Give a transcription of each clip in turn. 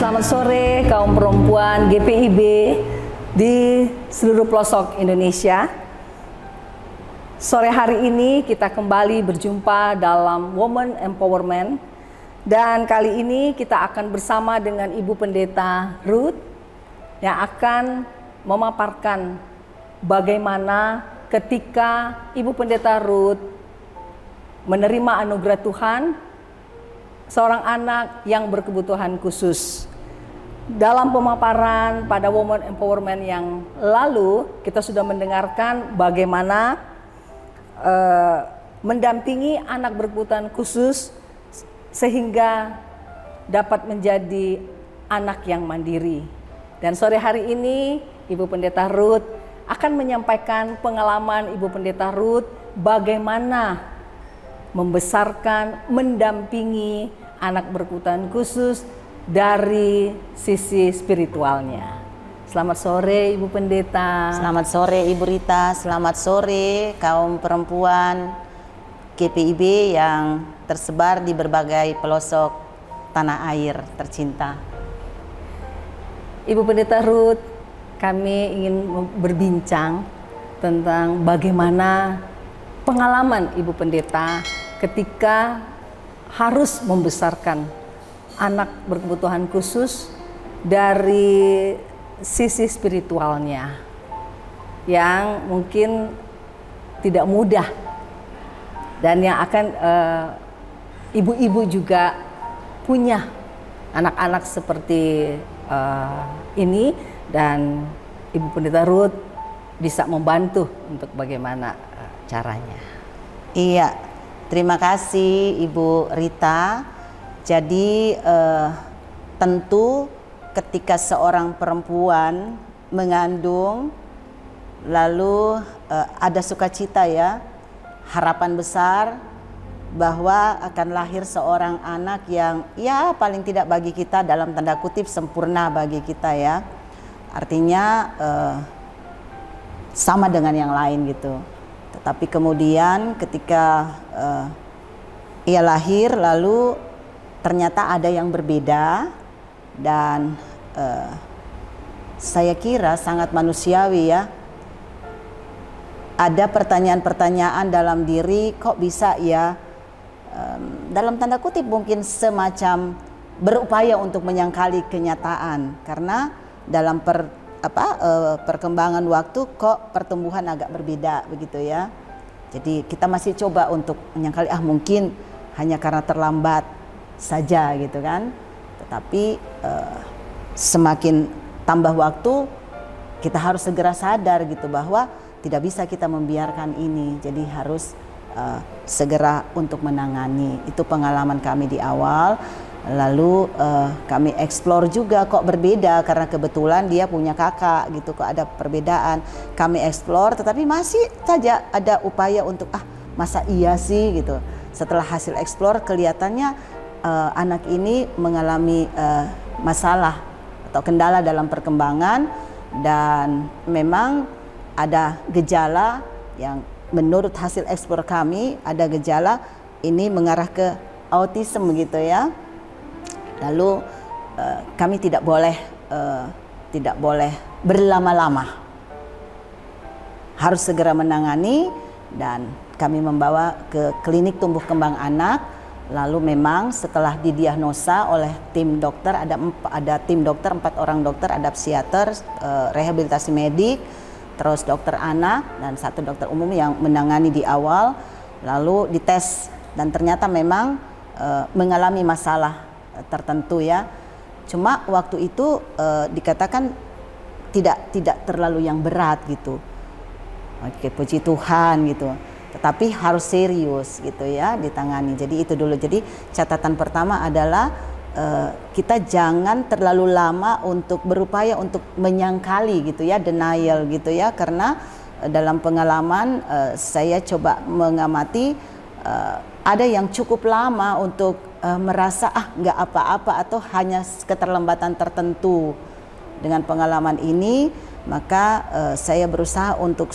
Selamat sore kaum perempuan GPIB di seluruh pelosok Indonesia. Sore hari ini kita kembali berjumpa dalam Women Empowerment, dan kali ini kita akan bersama dengan Ibu Pendeta Ruth yang akan memaparkan bagaimana ketika Ibu Pendeta Ruth menerima anugerah Tuhan, seorang anak yang berkebutuhan khusus. Dalam pemaparan pada Women Empowerment yang lalu, kita sudah mendengarkan bagaimana mendampingi anak berkebutuhan khusus sehingga dapat menjadi anak yang mandiri. Dan sore hari ini Ibu Pendeta Ruth akan menyampaikan pengalaman Ibu Pendeta Ruth bagaimana membesarkan, mendampingi anak berkebutuhan khusus dari sisi spiritualnya. Selamat sore Ibu Pendeta. Selamat sore Ibu Rita, selamat sore kaum perempuan GPIB yang tersebar di berbagai pelosok tanah air tercinta. Ibu Pendeta Ruth, kami ingin berbincang tentang bagaimana pengalaman Ibu Pendeta ketika harus membesarkan anak berkebutuhan khusus dari sisi spiritualnya yang mungkin tidak mudah, dan yang akan ibu-ibu juga punya anak-anak seperti ini, dan Ibu Pendeta Ruth bisa membantu untuk bagaimana caranya. Iya, terima kasih Ibu Rita. Jadi tentu ketika seorang perempuan mengandung lalu ada sukacita ya, harapan besar bahwa akan lahir seorang anak yang ya paling tidak bagi kita dalam tanda kutip sempurna bagi kita ya. Artinya sama dengan yang lain gitu. Tetapi kemudian ketika ia lahir lalu ternyata ada yang berbeda, dan saya kira sangat manusiawi ya. Ada pertanyaan-pertanyaan dalam diri, kok bisa ya, dalam tanda kutip mungkin semacam berupaya untuk menyangkali kenyataan, karena dalam perkembangan waktu kok pertumbuhan agak berbeda begitu ya. Jadi kita masih coba untuk menyangkali, mungkin hanya karena terlambat saja gitu kan. Tetapi semakin tambah waktu, kita harus segera sadar gitu bahwa tidak bisa kita membiarkan ini. Jadi harus segera untuk menangani. Itu pengalaman kami di awal. Lalu kami explore juga kok berbeda, karena kebetulan dia punya kakak gitu, kok ada perbedaan. Kami explore, tetapi masih saja ada upaya untuk masa iya sih gitu. Setelah hasil explore kelihatannya anak ini mengalami masalah atau kendala dalam perkembangan, dan memang ada gejala yang menurut hasil eksplor kami ada gejala ini mengarah ke autism gitu ya. Lalu kami tidak boleh berlama-lama, harus segera menangani, dan kami membawa ke klinik tumbuh kembang anak. Lalu memang setelah didiagnosa oleh tim dokter, ada tim dokter, 4 orang dokter, ada psikiater, rehabilitasi medik, terus dokter anak, dan 1 dokter umum yang menangani di awal. Lalu dites, dan ternyata memang mengalami masalah tertentu ya. Cuma waktu itu dikatakan tidak terlalu yang berat gitu. Oke, puji Tuhan gitu. Tetapi harus serius gitu ya ditangani. Jadi itu dulu. Jadi catatan pertama adalah kita jangan terlalu lama untuk berupaya untuk menyangkali gitu ya, denial gitu ya, karena dalam pengalaman saya coba mengamati ada yang cukup lama untuk merasa nggak apa-apa atau hanya keterlambatan tertentu. Dengan pengalaman ini maka saya berusaha untuk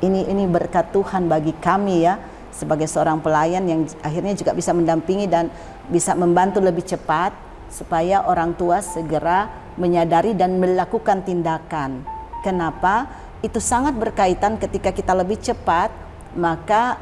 ini berkat Tuhan bagi kami ya, sebagai seorang pelayan yang akhirnya juga bisa mendampingi dan bisa membantu lebih cepat supaya orang tua segera menyadari dan melakukan tindakan. Kenapa? Itu sangat berkaitan ketika kita lebih cepat, maka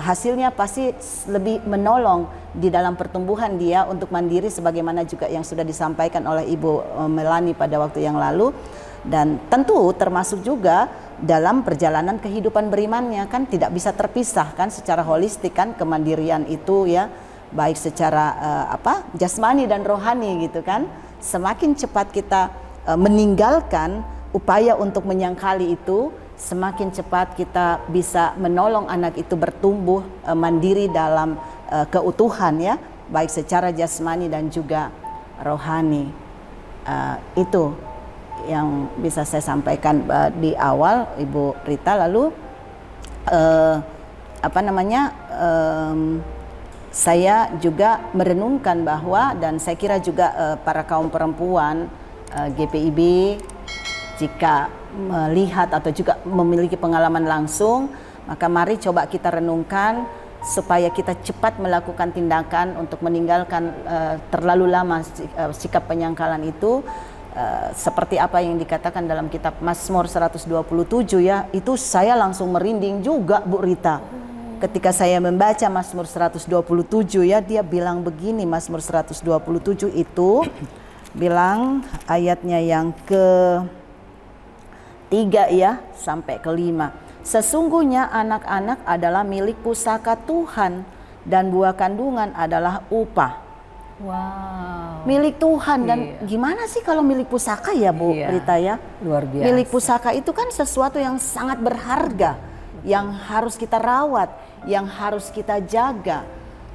hasilnya pasti lebih menolong di dalam pertumbuhan dia untuk mandiri, sebagaimana juga yang sudah disampaikan oleh Ibu Melani pada waktu yang lalu. Dan tentu termasuk juga dalam perjalanan kehidupan berimannya, kan tidak bisa terpisahkan secara holistik kan kemandirian itu ya, baik secara jasmani dan rohani gitu kan. Semakin cepat kita meninggalkan upaya untuk menyangkali itu, semakin cepat kita bisa menolong anak itu bertumbuh mandiri dalam keutuhan ya, baik secara jasmani dan juga rohani. Itu yang bisa saya sampaikan di awal, Ibu Rita. Lalu saya juga merenungkan bahwa, dan saya kira juga para kaum perempuan GPIB jika melihat atau juga memiliki pengalaman langsung, maka mari coba kita renungkan supaya kita cepat melakukan tindakan untuk meninggalkan terlalu lama sikap penyangkalan itu. Seperti apa yang dikatakan dalam kitab Mazmur 127 ya, itu saya langsung merinding juga Bu Rita. Ketika saya membaca Mazmur 127 ya, dia bilang begini, Mazmur 127 itu bilang ayatnya yang ke-3 ya sampai ke-5. Sesungguhnya anak-anak adalah milik pusaka Tuhan dan buah kandungan adalah upah. Wow. Milik Tuhan. Dan gimana sih kalau milik pusaka ya Bu Rita ya? Luar biasa. Milik pusaka itu kan sesuatu yang sangat berharga, yang harus kita rawat, yang harus kita jaga.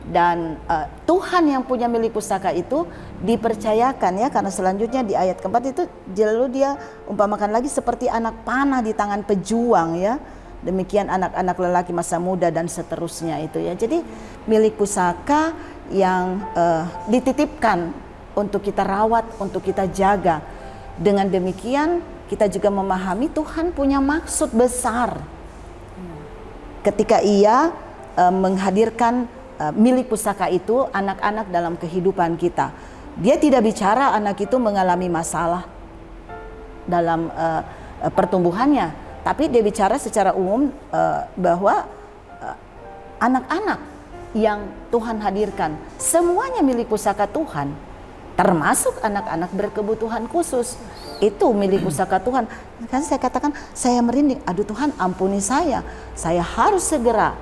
Dan Tuhan yang punya milik pusaka itu dipercayakan ya, karena selanjutnya di ayat keempat itu lalu dia umpamakan lagi seperti anak panah di tangan pejuang ya. Demikian anak-anak lelaki masa muda dan seterusnya itu ya. Jadi milik pusaka yang dititipkan untuk kita rawat, untuk kita jaga. Dengan demikian kita juga memahami Tuhan punya maksud besar ketika Ia menghadirkan milik pusaka itu, anak-anak dalam kehidupan kita. Dia tidak bicara anak itu mengalami masalah dalam pertumbuhannya, tapi dia bicara secara umum bahwa anak-anak yang Tuhan hadirkan semuanya milik pusaka Tuhan, termasuk anak-anak berkebutuhan khusus. Itu milik pusaka Tuhan. Kan saya katakan, saya merinding, aduh Tuhan ampuni saya harus segera,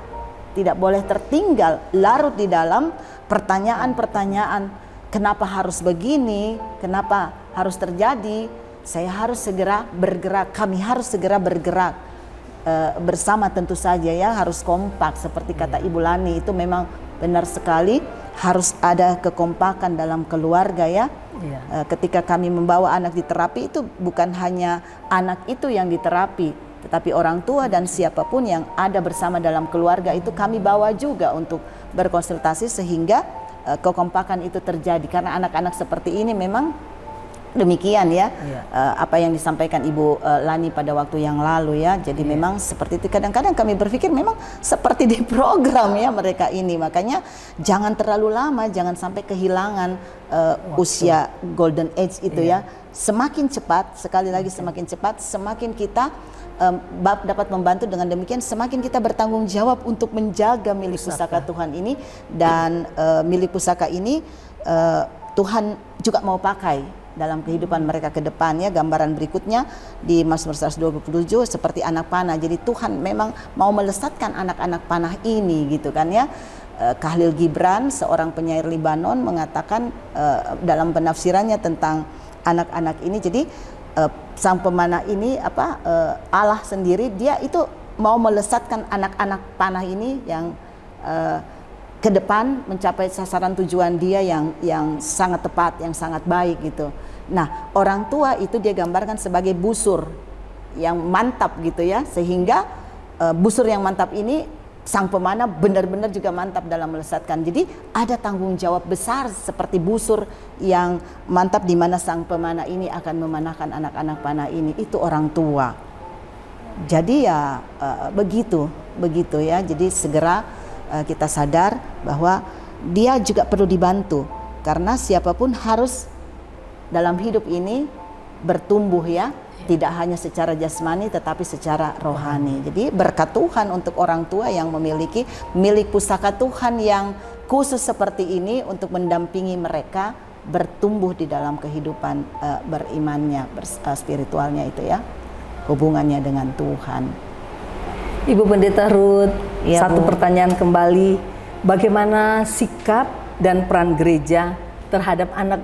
tidak boleh tertinggal larut di dalam pertanyaan-pertanyaan, kenapa harus begini, kenapa harus terjadi. Saya harus segera bergerak, kami harus segera bergerak bersama, tentu saja ya, harus kompak seperti kata Ibu Lani. Itu memang benar sekali, harus ada kekompakan dalam keluarga ya. Ketika kami membawa anak di terapi, itu bukan hanya anak itu yang diterapi, tetapi orang tua dan siapapun yang ada bersama dalam keluarga itu kami bawa juga untuk berkonsultasi sehingga kekompakan itu terjadi. Karena anak-anak seperti ini memang demikian ya, apa yang disampaikan Ibu Lani pada waktu yang lalu ya. Jadi memang seperti itu, kadang-kadang kami berpikir memang seperti di program ya mereka ini. Makanya jangan terlalu lama, jangan sampai kehilangan usia golden age itu ya. Semakin cepat, sekali lagi semakin cepat, semakin kita dapat membantu. Dengan demikian semakin kita bertanggung jawab untuk menjaga milik pusaka Tuhan ini. Dan milik pusaka ini Tuhan juga mau pakai dalam kehidupan mereka ke depannya. Gambaran berikutnya di Mazmur 127 seperti anak panah. Jadi Tuhan memang mau melesatkan anak-anak panah ini gitu kan ya. Khalil Gibran, seorang penyair Libanon, mengatakan dalam penafsirannya tentang anak-anak ini. Jadi sang pemanah ini Allah sendiri, dia itu mau melesatkan anak-anak panah ini yang ke depan mencapai sasaran tujuan dia yang sangat tepat, yang sangat baik gitu. Nah, orang tua itu dia gambarkan sebagai busur yang mantap gitu ya, sehingga busur yang mantap ini sang pemanah benar-benar juga mantap dalam melesatkan. Jadi ada tanggung jawab besar seperti busur yang mantap, di mana sang pemanah ini akan memanahkan anak-anak panah ini, itu orang tua. Jadi ya begitu ya. Jadi segera kita sadar bahwa dia juga perlu dibantu, karena siapapun harus dalam hidup ini bertumbuh ya, tidak hanya secara jasmani tetapi secara rohani. Jadi berkat Tuhan untuk orang tua yang memiliki milik pusaka Tuhan yang khusus seperti ini untuk mendampingi mereka bertumbuh di dalam kehidupan berimannya, spiritualnya itu ya, hubungannya dengan Tuhan. Ibu Pendeta Ruth, Ya, satu Bu. pertanyaan kembali, bagaimana sikap dan peran gereja terhadap anak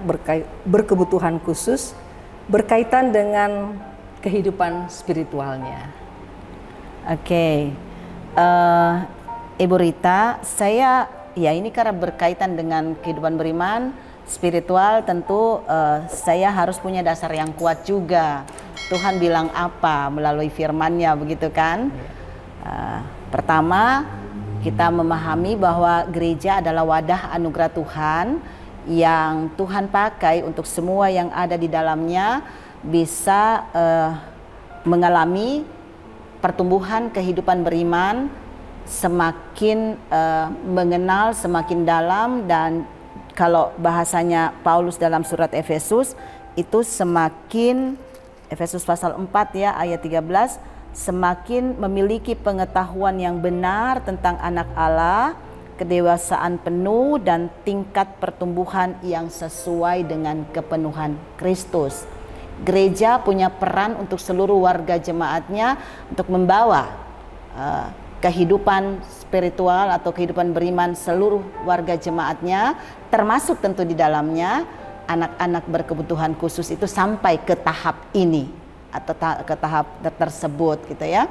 berkebutuhan khusus berkaitan dengan kehidupan spiritualnya? Oke, Ibu Rita, saya ya ini karena berkaitan dengan kehidupan beriman spiritual, tentu saya harus punya dasar yang kuat juga. Tuhan bilang apa melalui firman-Nya, begitu kan? Pertama, kita memahami bahwa gereja adalah wadah anugerah Tuhan yang Tuhan pakai untuk semua yang ada di dalamnya bisa mengalami pertumbuhan kehidupan beriman, semakin mengenal semakin dalam, dan kalau bahasanya Paulus dalam surat Efesus itu semakin, Efesus pasal 4 ya ayat 13, semakin memiliki pengetahuan yang benar tentang anak Allah, kedewasaan penuh dan tingkat pertumbuhan yang sesuai dengan kepenuhan Kristus. Gereja punya peran untuk seluruh warga jemaatnya untuk membawa kehidupan spiritual atau kehidupan beriman seluruh warga jemaatnya, termasuk tentu di dalamnya anak-anak berkebutuhan khusus itu sampai ke tahap ini atau ke tahap tersebut gitu ya.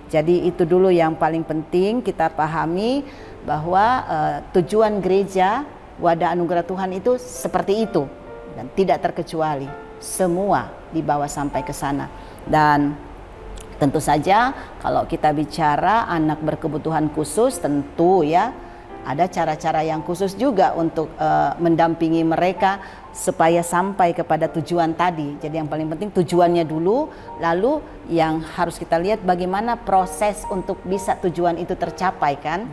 Jadi itu dulu yang paling penting kita pahami, bahwa tujuan gereja wadah anugerah Tuhan itu seperti itu, dan tidak terkecuali semua dibawa sampai ke sana. Dan tentu saja kalau kita bicara anak berkebutuhan khusus, tentu ya ada cara-cara yang khusus juga untuk mendampingi mereka supaya sampai kepada tujuan tadi. Jadi yang paling penting tujuannya dulu, lalu yang harus kita lihat bagaimana proses untuk bisa tujuan itu tercapai kan.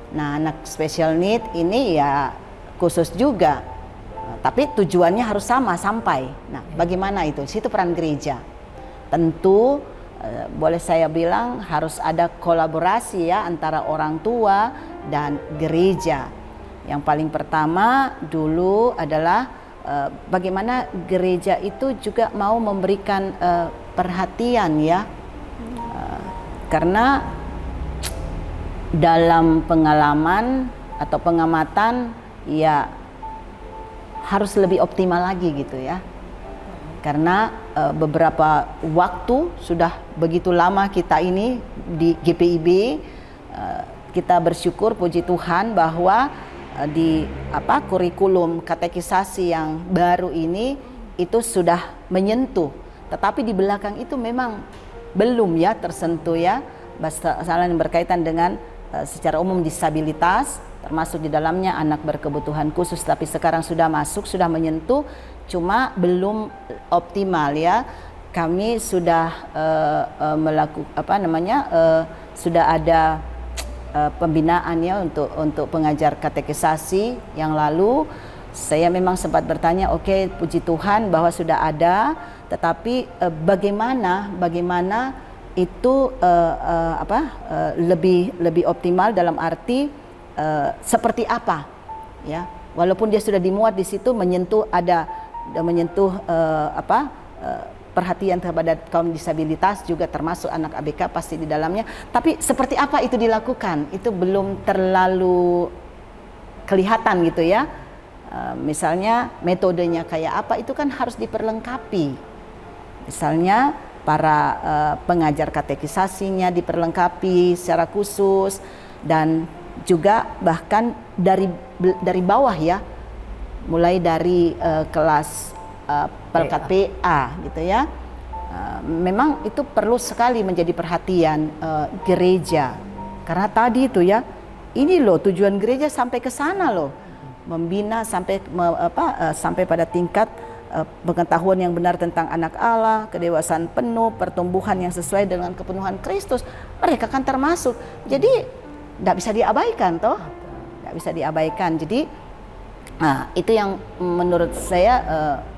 Nah, anak special need ini ya khusus juga, tapi tujuannya harus sama sampai. Nah, bagaimana itu? Situ peran gereja. Tentu boleh saya bilang harus ada kolaborasi ya antara orang tua dan gereja. Yang paling pertama dulu adalah bagaimana gereja itu juga mau memberikan perhatian ya, karena dalam pengalaman atau pengamatan ya harus lebih optimal lagi gitu ya, karena beberapa waktu sudah begitu lama kita ini di GPIB, kita bersyukur puji Tuhan bahwa di kurikulum katekisasi yang baru ini itu sudah menyentuh, tetapi di belakang itu memang belum ya tersentuh ya masalah yang berkaitan dengan secara umum disabilitas, termasuk di dalamnya anak berkebutuhan khusus, tapi sekarang sudah masuk, sudah menyentuh, cuma belum optimal ya. Kami sudah melakukan sudah ada pembinaannya untuk pengajar katekisasi yang lalu. Saya memang sempat bertanya, oke, puji Tuhan bahwa sudah ada, tetapi bagaimana itu lebih optimal dalam arti seperti apa ya, walaupun dia sudah dimuat di situ menyentuh perhatian kepada kaum disabilitas juga termasuk anak ABK pasti di dalamnya, tapi seperti apa itu dilakukan itu belum terlalu kelihatan gitu ya. Misalnya metodenya kayak apa itu kan harus diperlengkapi. Misalnya para pengajar katekisasinya diperlengkapi secara khusus, dan juga bahkan dari bawah ya, mulai dari kelas pelkat PA gitu ya. Memang itu perlu sekali menjadi perhatian gereja, karena tadi itu ya, ini loh tujuan gereja sampai ke sana loh, membina sampai sampai pada tingkat pengetahuan yang benar tentang anak Allah, kedewasaan penuh, pertumbuhan yang sesuai dengan kepenuhan Kristus. Mereka kan termasuk, jadi tidak bisa diabaikan toh, tidak bisa diabaikan. Jadi itu yang menurut saya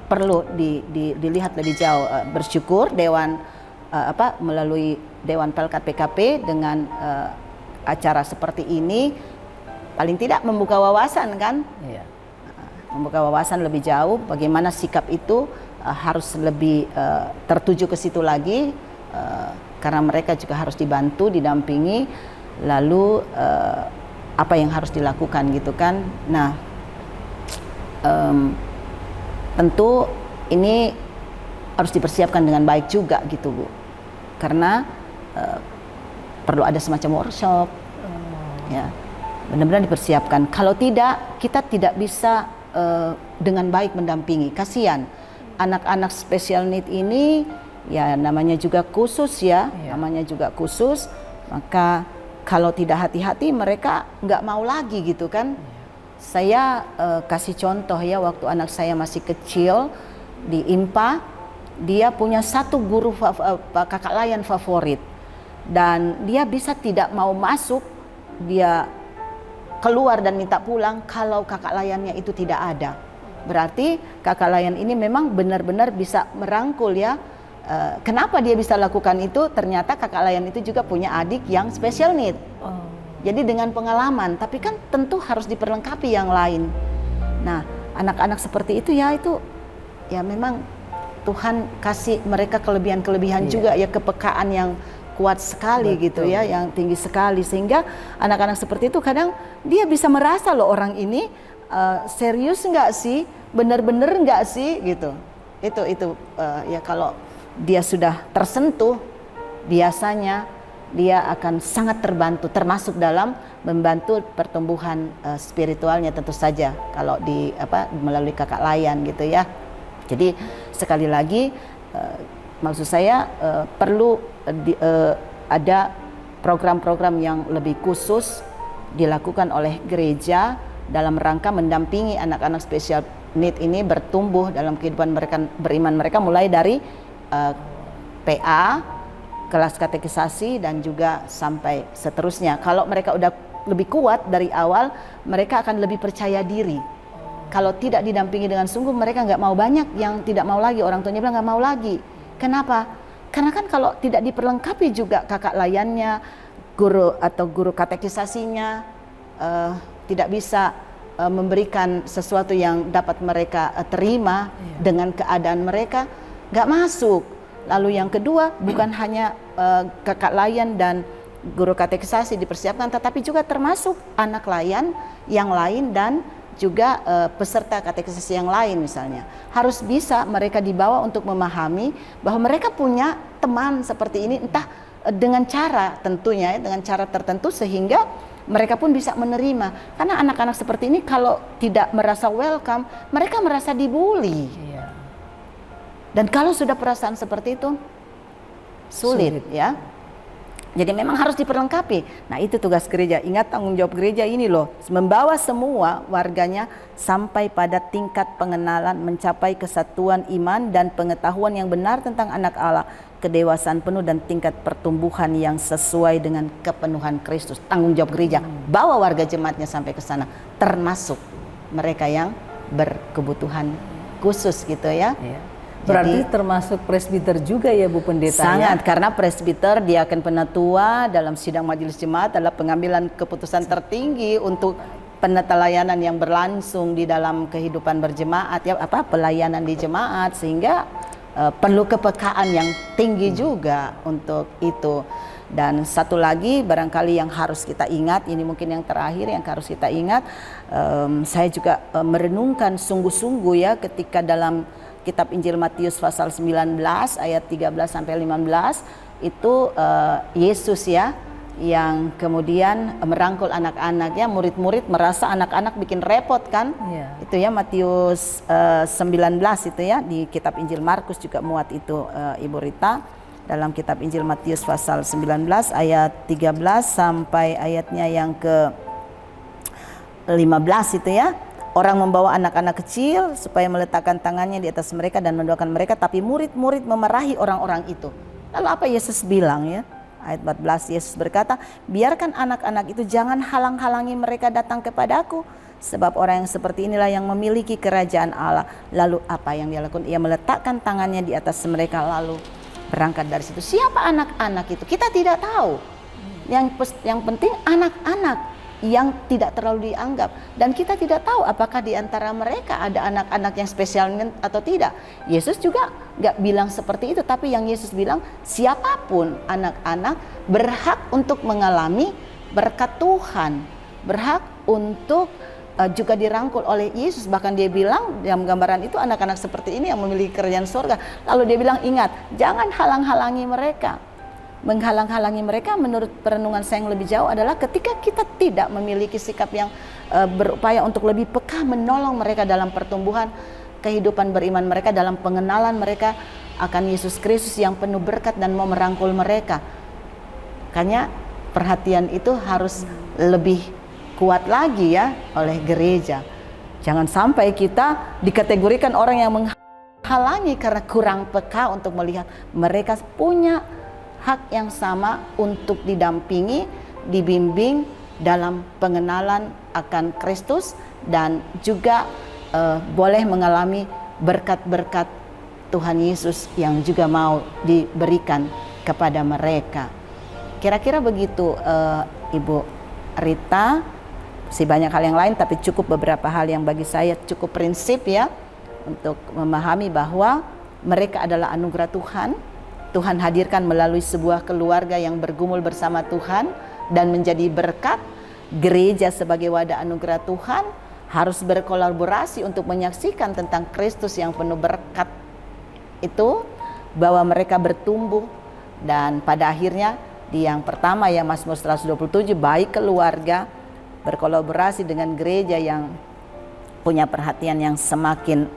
perlu dilihat lebih jauh. Bersyukur Dewan melalui Dewan Pelkat PKP dengan acara seperti ini paling tidak membuka wawasan kan. Iya. Membuka wawasan lebih jauh bagaimana sikap itu harus lebih tertuju ke situ lagi, karena mereka juga harus dibantu, didampingi, lalu apa yang harus dilakukan gitu kan. Nah, tentu ini harus dipersiapkan dengan baik juga gitu Bu, karena perlu ada semacam workshop, ya benar-benar dipersiapkan. Kalau tidak, kita tidak bisa dengan baik mendampingi. Kasihan anak-anak special need ini, ya namanya juga khusus ya, namanya juga khusus. Maka kalau tidak hati-hati mereka nggak mau lagi gitu kan. Saya kasih contoh ya, waktu anak saya masih kecil di IMPA, dia punya satu guru kakak layan favorit, dan dia bisa tidak mau masuk, dia keluar dan minta pulang kalau kakak layannya itu tidak ada. Berarti kakak layan ini memang benar-benar bisa merangkul ya. Kenapa dia bisa lakukan itu? Ternyata kakak layan itu juga punya adik yang special need. Jadi dengan pengalaman, tapi kan tentu harus diperlengkapi yang lain. Nah, anak-anak seperti itu ya memang Tuhan kasih mereka kelebihan-kelebihan juga ya, kepekaan yang kuat sekali. Betul. Gitu ya, yang tinggi sekali, sehingga anak-anak seperti itu kadang dia bisa merasa loh, orang ini serius nggak sih, benar-benar nggak sih gitu. Itu ya, kalau dia sudah tersentuh biasanya dia akan sangat terbantu, termasuk dalam membantu pertumbuhan spiritualnya tentu saja kalau melalui kakak layan gitu ya. Jadi sekali lagi maksud saya perlu ada program-program yang lebih khusus dilakukan oleh gereja dalam rangka mendampingi anak-anak special need ini bertumbuh dalam kehidupan mereka beriman mereka, mulai dari PA, kelas katekisasi, dan juga sampai seterusnya. Kalau mereka udah lebih kuat dari awal, mereka akan lebih percaya diri. Kalau tidak didampingi dengan sungguh, mereka nggak mau, banyak yang tidak mau lagi, orang tuanya bilang nggak mau lagi. Kenapa? Karena kan kalau tidak diperlengkapi juga kakak layannya, guru atau guru katekisasinya tidak bisa memberikan sesuatu yang dapat mereka terima dengan keadaan mereka, nggak masuk. Lalu yang kedua, bukan hanya kakak layan dan guru katekisasi dipersiapkan, tetapi juga termasuk anak layan yang lain dan juga peserta katekisasi yang lain misalnya. Harus bisa mereka dibawa untuk memahami bahwa mereka punya teman seperti ini, entah dengan cara tentunya dengan cara tertentu, sehingga mereka pun bisa menerima. Karena anak-anak seperti ini kalau tidak merasa welcome, mereka merasa dibully. Dan kalau sudah perasaan seperti itu sulit ya. Jadi memang harus diperlengkapi. Nah, itu tugas gereja. Ingat, tanggung jawab gereja ini loh, membawa semua warganya sampai pada tingkat pengenalan, mencapai kesatuan iman dan pengetahuan yang benar tentang anak Allah, kedewasaan penuh dan tingkat pertumbuhan yang sesuai dengan kepenuhan Kristus. Tanggung jawab gereja, bawa warga jemaatnya sampai ke sana, termasuk mereka yang berkebutuhan khusus gitu ya. Berarti termasuk presbiter juga ya Bu Pendeta? Sangat, karena presbiter, diaken penatua dalam sidang majelis jemaat adalah pengambilan keputusan tertinggi untuk penata layanan yang berlangsung di dalam kehidupan berjemaat ya, pelayanan di jemaat, sehingga perlu kepekaan yang tinggi juga untuk itu. Dan satu lagi barangkali yang harus kita ingat, ini mungkin yang terakhir yang harus kita ingat, saya juga merenungkan sungguh-sungguh ya ketika dalam kitab Injil Matius pasal 19 ayat 13 sampai 15 itu Yesus ya yang kemudian merangkul anak-anaknya, murid-murid merasa anak-anak bikin repot kan. Itu ya Matius 19 itu ya, di kitab Injil Markus juga muat itu Ibu Rita. Dalam kitab Injil Matius pasal 19 ayat 13 sampai ayatnya yang ke 15 itu ya. Orang membawa anak-anak kecil supaya meletakkan tangannya di atas mereka dan mendoakan mereka, tapi murid-murid memarahi orang-orang itu. Lalu apa Yesus bilang ya? Ayat 14, Yesus berkata, biarkan anak-anak itu, jangan halang-halangi mereka datang kepadaku, sebab orang yang seperti inilah yang memiliki kerajaan Allah. Lalu apa yang dia lakukan? Ia meletakkan tangannya di atas mereka lalu berangkat dari situ. Siapa anak-anak itu? Kita tidak tahu. Yang penting anak-anak yang tidak terlalu dianggap, dan kita tidak tahu apakah di antara mereka ada anak-anak yang spesial atau tidak. Yesus juga nggak bilang seperti itu, tapi yang Yesus bilang siapapun anak-anak berhak untuk mengalami berkat Tuhan, berhak untuk juga dirangkul oleh Yesus. Bahkan dia bilang dalam gambaran itu anak-anak seperti ini yang memiliki kerajaan surga. Lalu dia bilang, ingat, jangan halang-halangi mereka. Menghalang-halangi mereka menurut perenungan saya yang lebih jauh adalah ketika kita tidak memiliki sikap yang berupaya untuk lebih peka menolong mereka dalam pertumbuhan kehidupan beriman mereka, dalam pengenalan mereka akan Yesus Kristus yang penuh berkat dan mau merangkul mereka. Makanya perhatian itu harus lebih kuat lagi ya oleh gereja. Jangan sampai kita dikategorikan orang yang menghalangi karena kurang peka untuk melihat mereka punya hak yang sama untuk didampingi, dibimbing dalam pengenalan akan Kristus, dan juga boleh mengalami berkat-berkat Tuhan Yesus yang juga mau diberikan kepada mereka. Kira-kira begitu Ibu Rita. Masih banyak hal yang lain, tapi cukup beberapa hal yang bagi saya cukup prinsip ya, untuk memahami bahwa mereka adalah anugerah Tuhan. Tuhan hadirkan melalui sebuah keluarga yang bergumul bersama Tuhan dan menjadi berkat. Gereja sebagai wadah anugerah Tuhan harus berkolaborasi untuk menyaksikan tentang Kristus yang penuh berkat itu, bahwa mereka bertumbuh, dan pada akhirnya di yang pertama ya Mazmur 127, baik keluarga berkolaborasi dengan gereja yang punya perhatian yang semakin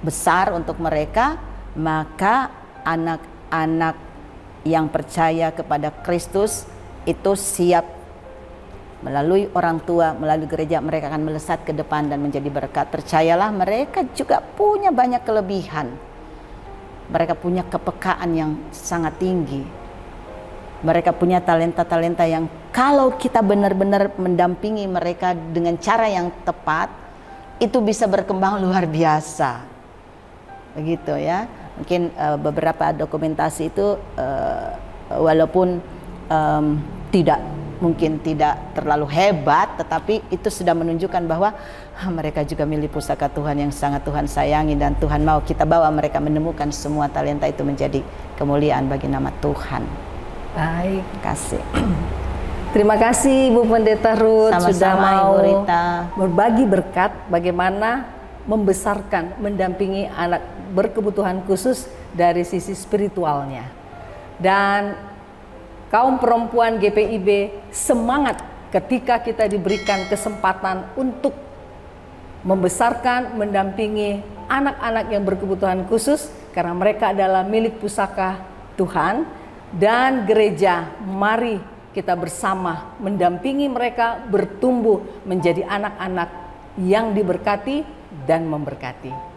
besar untuk mereka, maka anak-anak yang percaya kepada Kristus itu siap melalui orang tua, melalui gereja, mereka akan melesat ke depan dan menjadi berkat. Percayalah, mereka juga punya banyak kelebihan. Mereka punya kepekaan yang sangat tinggi. Mereka punya talenta-talenta yang kalau kita benar-benar mendampingi mereka dengan cara yang tepat, itu bisa berkembang luar biasa. Begitu ya. Mungkin beberapa dokumentasi itu walaupun mungkin tidak terlalu hebat, tetapi itu sudah menunjukkan bahwa mereka juga milik pusaka Tuhan yang sangat Tuhan sayangi, dan Tuhan mau kita bawa mereka menemukan semua talenta itu menjadi kemuliaan bagi nama Tuhan. Baik, kasih. Terima kasih Ibu Pendeta Ruth sudah mau berbagi berkat bagaimana membesarkan, mendampingi anak berkebutuhan khusus dari sisi spiritualnya. Dan kaum perempuan GPIB semangat ketika kita diberikan kesempatan untuk membesarkan, mendampingi anak-anak yang berkebutuhan khusus, karena mereka adalah milik pusaka Tuhan. Dan gereja, mari kita bersama mendampingi mereka bertumbuh menjadi anak-anak yang diberkati dan memberkati.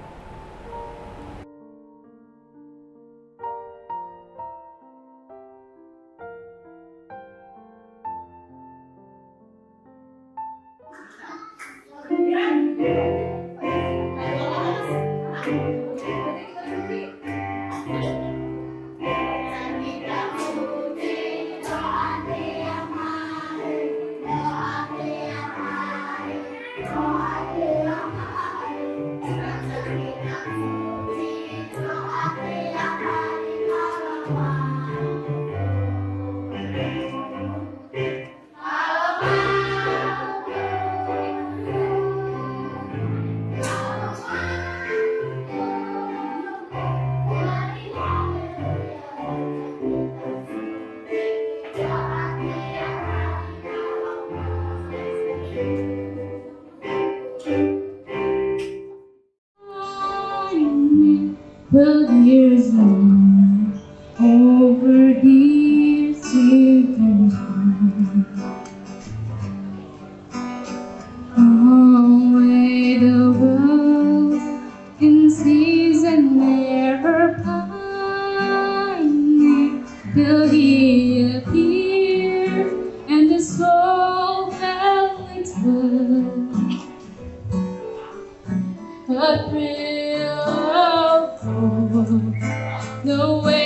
Will years long over years taken away the world in season never pining till he appeared and the soul felt its worth. A thrill of hope, the way